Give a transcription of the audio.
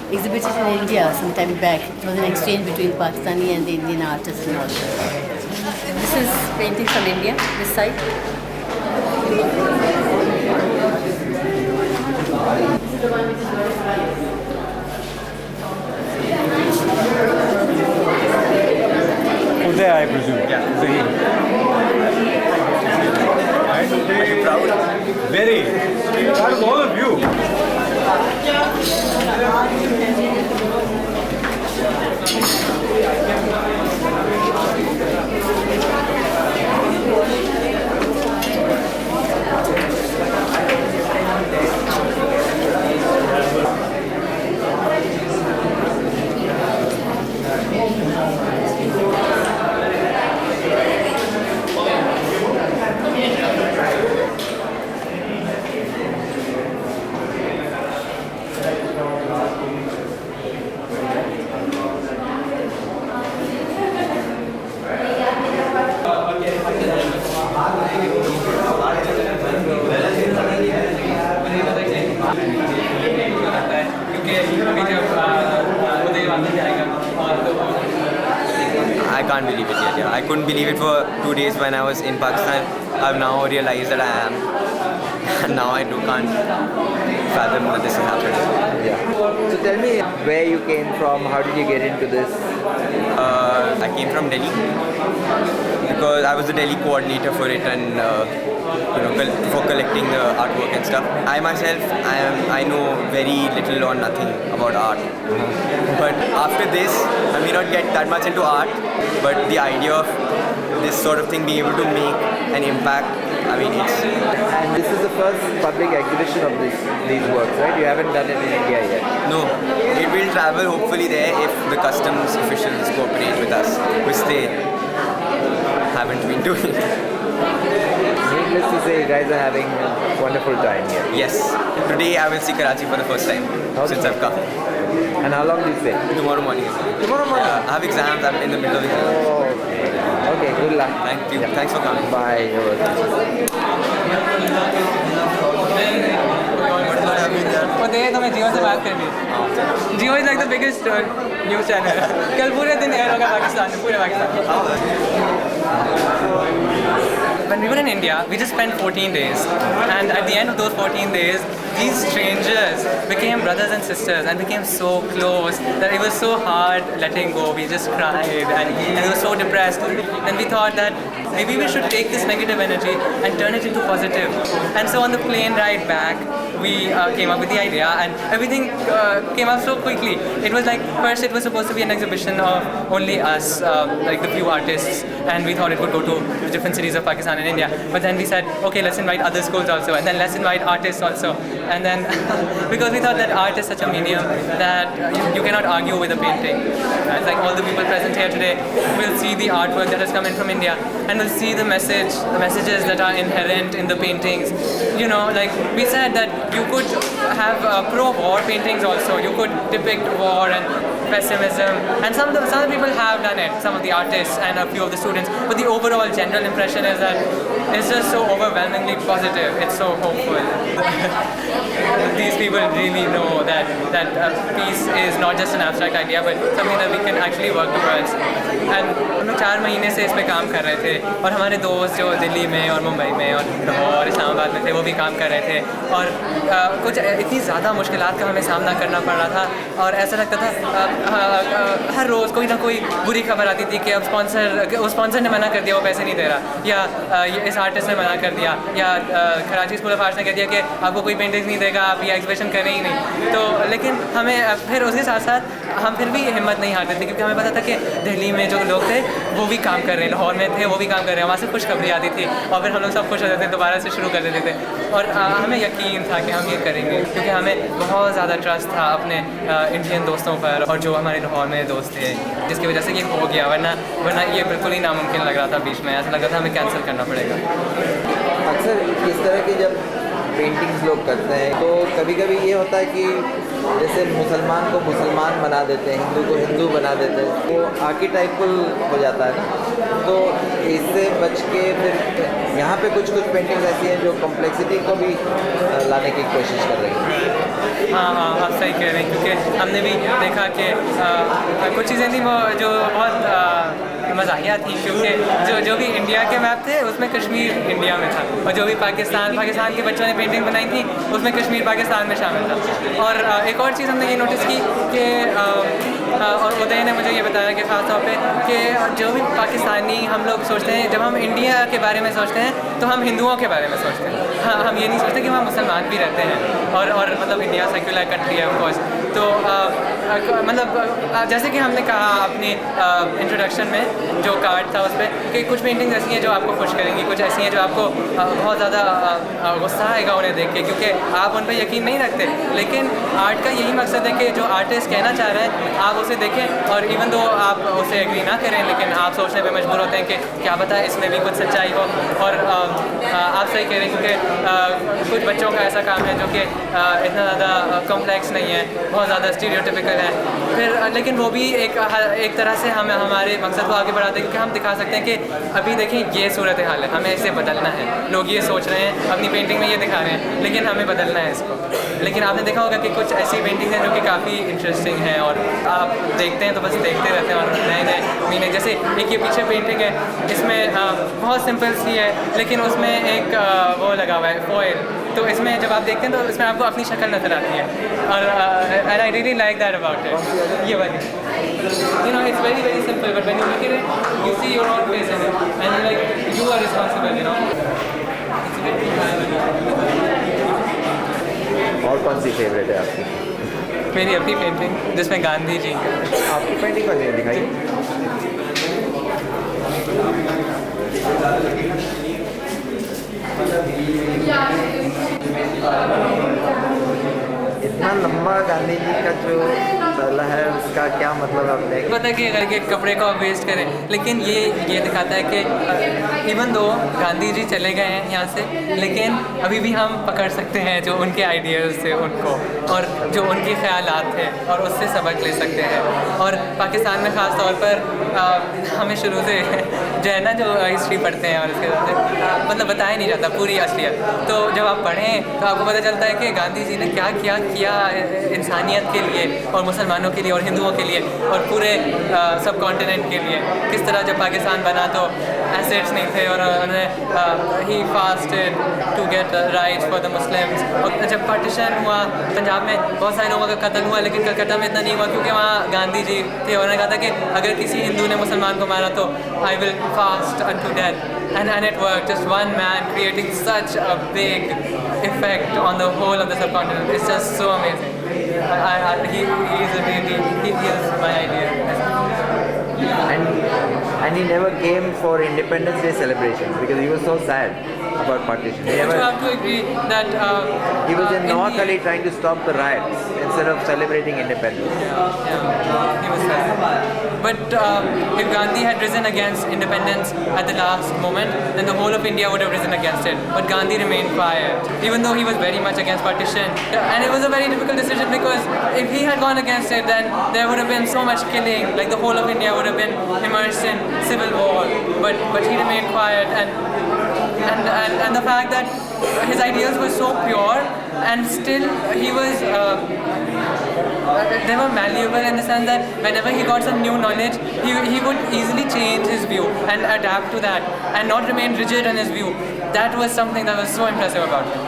Exhibited in India some time back. It was an exchange between Pakistani and the Indian artists and all. This is paintings from India, this side. This is the one which is very fine. Uday, I presume. Yeah. Zahid. Are you proud? Very. Proud of all of you. I can't believe it yet. Yeah. I couldn't believe it for 2 days when I was in Pakistan. I've now realized that I am. And now I can't fathom that this is happening. Yeah. So tell me where you came from, how did you get into this? I came from Delhi because I was the Delhi coordinator for it and for collecting the artwork and stuff. I myself, I know very little or nothing about art. But after this, I may not get that much into art, but the idea of this sort of thing being able to make an impact, I mean, it's... And this is the first public exhibition of these works, right? You haven't done it in India yet. No, it will travel hopefully there if the customs officials cooperate with us, which they haven't been doing. Needless to say, you guys are having a wonderful time here. Yes, today I will see Karachi for the first time since I've come. And how long do you stay? Tomorrow morning. Tomorrow morning? Yeah, I have exams, I'm in the middle of exams. Oh, okay, good luck. Thank you, Yeah. thanks for coming. Bye. You're welcome. वो दे तो मैं जियो से बात कर ली Jio is like the biggest news channel कल पूरे दिन एयर होगा पाकिस्तान में पूरे Pakistan When we were in India, we just spent 14 days, and at the end of those 14 days, these strangers became brothers and sisters and became so close that it was so hard letting go. We just cried and we were so depressed. Then we thought that maybe we should take this negative energy and turn it into positive. And so on the plane ride back, we came up with the idea, and everything came up so quickly. It was like, first it was supposed to be an exhibition of only us, like the few artists, and we thought it would go to different cities of Pakistan and India. But then we said, okay, let's invite other schools also, and then let's invite artists also. And then, because we thought that art is such a medium that you cannot argue with a painting. It's like all the people present here today will see the artwork that has come in from India, and will see the messages that are inherent in the paintings. You know, like we said that you could have pro-war paintings also. You could depict war and pessimism, and some of the people have done it, some of the artists and a few of the students, but the overall general impression is that it's just so overwhelmingly positive, it's so hopeful. These people really know that peace is not just an abstract idea but something that we can actually work towards. And हम लोग 4 महीने से इस पे काम कर रहे थे, और हमारे दोस्त जो दिल्ली में और मुंबई में और लाहौर इस्लामाबाद में थे वो भी काम कर रहे थे, और कुछ इतनी ज़्यादा मुश्किलात का हमें सामना करना पड़ रहा था, और ऐसा लगता था हर रोज़ कोई ना कोई बुरी खबर आती थी कि अब स्पॉन्सर ने मना कर दिया, वो पैसे नहीं दे रहा, या इस आर्टिस्ट ने मना कर दिया, या कराची स्कूल ऑफ आर्ट्स ने कह दिया कि आपको कोई पेंटिंग्स नहीं देगा, आप ये एग्जीबिशन करें ही नहीं। तो लेकिन हमें फिर उसके साथ साथ हम फिर भी हिम्मत नहीं हारते थे, क्योंकि हमें पता था कि दिल्ली में जो लोग थे वो भी काम कर रहे हैं, लाहौर में थे वो भी काम कर रहे हैं, वहाँ से खुशखबरी आती थी और फिर हम लोग सब खुश हो जाते थे, दोबारा से शुरू कर देते थे। और हमें यकीन था कि हम ये करेंगे, क्योंकि हमें बहुत ज़्यादा ट्रस्ट था अपने इंडियन दोस्तों पर, और जो हमारे लाहौर में दोस्त थे, जिसकी वजह से ये हो गया, वरना ये बिल्कुल ही नामुमकिन लग रहा था। बीच में ऐसा लग रहा था हमें कैंसिल करना पड़ेगा। अक्सर इस तरह के जब पेंटिंग्स लोग करते हैं तो कभी कभी ये होता है कि जैसे मुसलमान को मुसलमान बना देते हैं, हिंदू को हिंदू बना देते हैं, वो आर्किटाइपल हो जाता है ना। तो इससे बच के फिर यहाँ पे कुछ पेंटिंग्स ऐसी हैं जो कॉम्प्लेक्सिटी को भी लाने की कोशिश कर रही हैं। हाँ आप सही कह रहे हैं, क्योंकि हमने भी देखा कि कुछ चीज़ें थी वो जो बहुत मज़ाहिया थी, क्योंकि जो भी इंडिया के मैप थे उसमें कश्मीर इंडिया में था, और जो भी पाकिस्तान के बच्चों ने पेंटिंग बनाई थी उसमें कश्मीर पाकिस्तान में शामिल था। और एक और चीज़ हमने ये नोटिस की कि और उदय ने मुझे ये बताया कि ख़ास तौर पे कि जो भी पाकिस्तानी हम लोग सोचते हैं, जब हम इंडिया के बारे में सोचते हैं तो हम हिंदुओं के बारे में सोचते हैं। हाँ, हम ये नहीं सोचते कि वहाँ मुसलमान भी रहते हैं, और मतलब इंडिया सेक्युलर कंट्री है ऑफ कोर्स। तो मतलब जैसे कि हमने कहा अपनी इंट्रोडक्शन में जो कार्ड था उस पर कि कुछ पेंटिंग्स ऐसी हैं जो आपको खुश करेंगी, कुछ ऐसी हैं जो आपको बहुत ज़्यादा गुस्सा आएगा उन्हें देख के, क्योंकि आप उन पर यकीन नहीं रखते। लेकिन आर्ट का यही मकसद है कि जो आर्टिस्ट कहना चाह रहा है आप उसे देखें, और इवन दो आप उसे एग्री ना करें, लेकिन आप सोचने पे मजबूर होते हैं कि क्या पता इसमें भी कुछ सच्चाई हो। और आप सही कह रहे हैं, क्योंकि कुछ बच्चों का ऐसा काम है जो कि इतना ज़्यादा कॉम्प्लेक्स नहीं है, बहुत ज़्यादा स्टीरियोटिपिकल है, फिर लेकिन वो भी एक तरह से हमें हमारे मकसद को आगे बढ़ाते हैं, क्योंकि हम दिखा सकते हैं कि अभी देखें ये सूरत हाल है, हमें इसे बदलना है। लोग ये सोच रहे हैं, अपनी पेंटिंग में ये दिखा रहे हैं, लेकिन हमें बदलना है इसको। लेकिन आपने देखा होगा कि कुछ ऐसी पेंटिंग हैं जो कि काफ़ी इंटरेस्टिंग हैं, और आप देखते हैं तो बस देखते रहते हैं, और नए नए मीनिंग, जैसे एक ये पीछे पेंटिंग है, इसमें बहुत सिंपल सी है, लेकिन उसमें एक वो लगा हुआ है फॉयल, तो इसमें जब आप देखते हैं तो इसमें आपको अपनी शक्ल नज़र आती है, और I really like that about it. ये वाली, you know, it's very very simple, but when you look at it, you see your own face in it, and like you are responsible, you know. It's a bit और कौन सी favourite है आपकी? मेरी अपनी painting जिसमें गांधी जी आपकी painting कौन सी है, दिखाइए। इतना लंबा गांधी जी का जो तला है उसका क्या मतलब आपने? पता है कि अगर के कपड़े को आप वेस्ट करें, लेकिन ये दिखाता है कि इवन दो गांधी जी चले गए हैं यहाँ से, लेकिन अभी भी हम पकड़ सकते हैं जो उनके आइडियाज़ थे उनको, और जो उनके ख़यालात थे, और उससे सबक ले सकते हैं। और पाकिस्तान में ख़ास तौर पर हमें शुरू से जो है ना, जो हिस्ट्री पढ़ते हैं और उसके साथ मतलब बताया नहीं जाता पूरी असलियत, तो जब आप पढ़ें तो आपको पता चलता है कि गांधी जी ने क्या क्या किया इंसानियत के लिए, और मुसलमानों के लिए, और हिंदुओं के लिए, और पूरे सब कॉन्टिनेंट के लिए। किस तरह जब पाकिस्तान बना तो एसेट्स नहीं थे, और उन्होंने ही fasted to get rights for the Muslims. और जब पार्टीशन हुआ पंजाब में बहुत सारे लोगों का कत्ल हुआ, लेकिन कलकत्ता में इतना नहीं हुआ, क्योंकि वहाँ गांधी जी थे, उन्होंने कहा था कि अगर किसी हिंदू ने मुसलमान को मारा तो I will fast unto death, and it worked. Just one man creating such a big effect on the whole of the subcontinent. It's just so amazing. He is my idea. And he never came for Independence Day celebrations because he was so sad about partition. But you have to agree that He was in the- Noakhali trying to stop the riots instead of celebrating independence. Yeah, he was sad. But if Gandhi had risen against independence at the last moment, then the whole of India would have risen against it. But Gandhi remained quiet, even though he was very much against partition. And it was a very difficult decision, because if he had gone against it, then there would have been so much killing. Like the whole of India would have been immersed in civil war. But he remained quiet, and the fact that his ideas were so pure, and still he was. They were malleable in the sense that whenever he got some new knowledge, he would easily change his view and adapt to that, and not remain rigid in his view. That was something that was so impressive about him.